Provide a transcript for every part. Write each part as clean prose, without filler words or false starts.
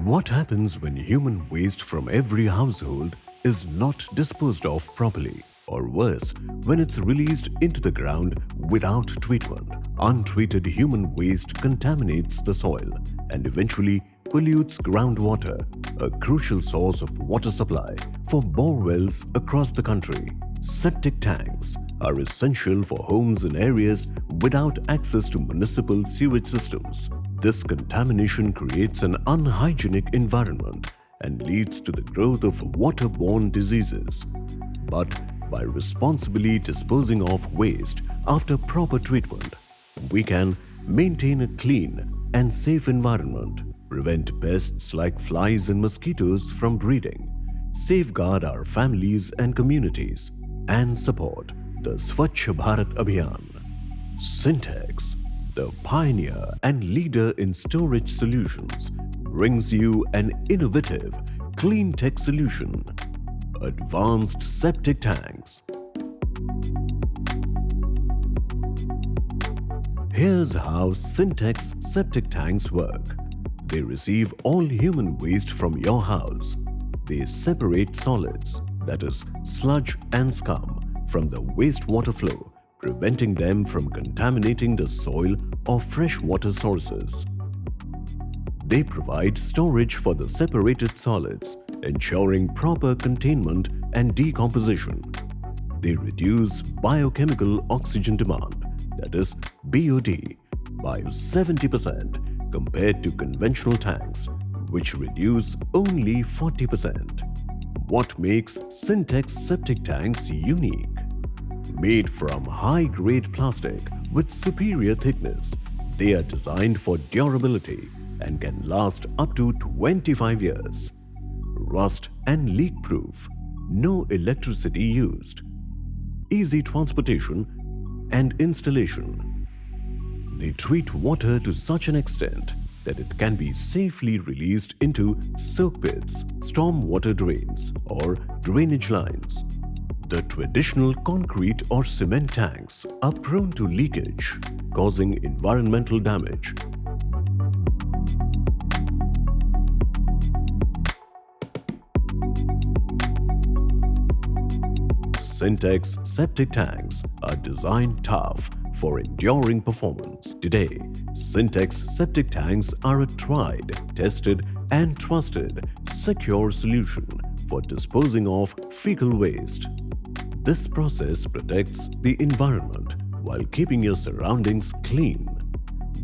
What happens when human waste from every household is not disposed of properly? Or worse, when it's released into the ground without treatment? Untreated human waste contaminates the soil and eventually pollutes groundwater, a crucial source of water supply for bore wells across the country. Septic tanks are essential for homes in areas without access to municipal sewage systems. This contamination creates an unhygienic environment and leads to the growth of waterborne diseases. But by responsibly disposing of waste after proper treatment, we can maintain a clean and safe environment, prevent pests like flies and mosquitoes from breeding, safeguard our families and communities, and support the Swachh Bharat Abhiyan. Sintex, the pioneer and leader in storage solutions, brings you an innovative, clean tech solution: advanced septic tanks. Here's how Sintex Septic Tanks work. They receive all human waste from your house. They separate solids, that is, sludge and scum, from the wastewater flow, preventing them from contaminating the soil or freshwater sources. They provide storage for the separated solids, ensuring proper containment and decomposition. They reduce biochemical oxygen demand, that is BOD, by 70% compared to conventional tanks, which reduce only 40%. What makes Sintex septic tanks unique? Made from high-grade plastic with superior thickness, they are designed for durability and can last up to 25 years. Rust and leak-proof, no electricity used. Easy transportation and installation. They treat water to such an extent that it can be safely released into soak pits, storm water drains, or drainage lines. The traditional concrete or cement tanks are prone to leakage, causing environmental damage. Sintex septic tanks are designed tough for enduring performance. Today, Sintex septic tanks are a tried, tested, and trusted, secure solution for disposing of fecal waste. This process protects the environment while keeping your surroundings clean.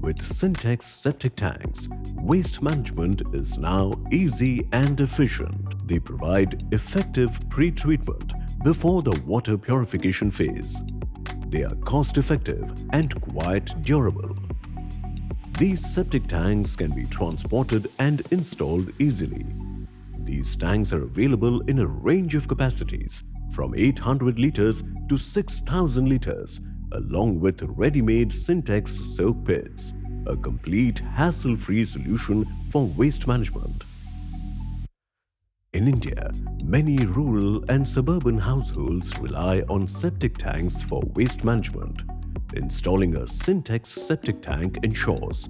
With Sintex septic tanks, waste management is now easy and efficient. They provide effective pre-treatment before the water purification phase. They are cost-effective and quite durable. These septic tanks can be transported and installed easily. These tanks are available in a range of capacities from 800 liters to 6,000 liters, along with ready-made Sintex soak pits, a complete hassle-free solution for waste management. In India, many rural and suburban households rely on septic tanks for waste management. Installing a Sintex septic tank ensures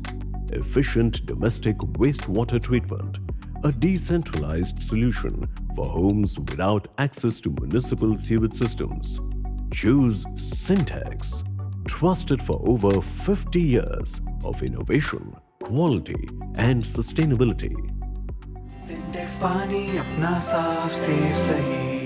efficient domestic wastewater treatment, a decentralized solution for homes without access to municipal sewage systems. Choose Sintex, trusted for over 50 years of innovation, quality, and sustainability. Sintex पानी अपना साफ safe सही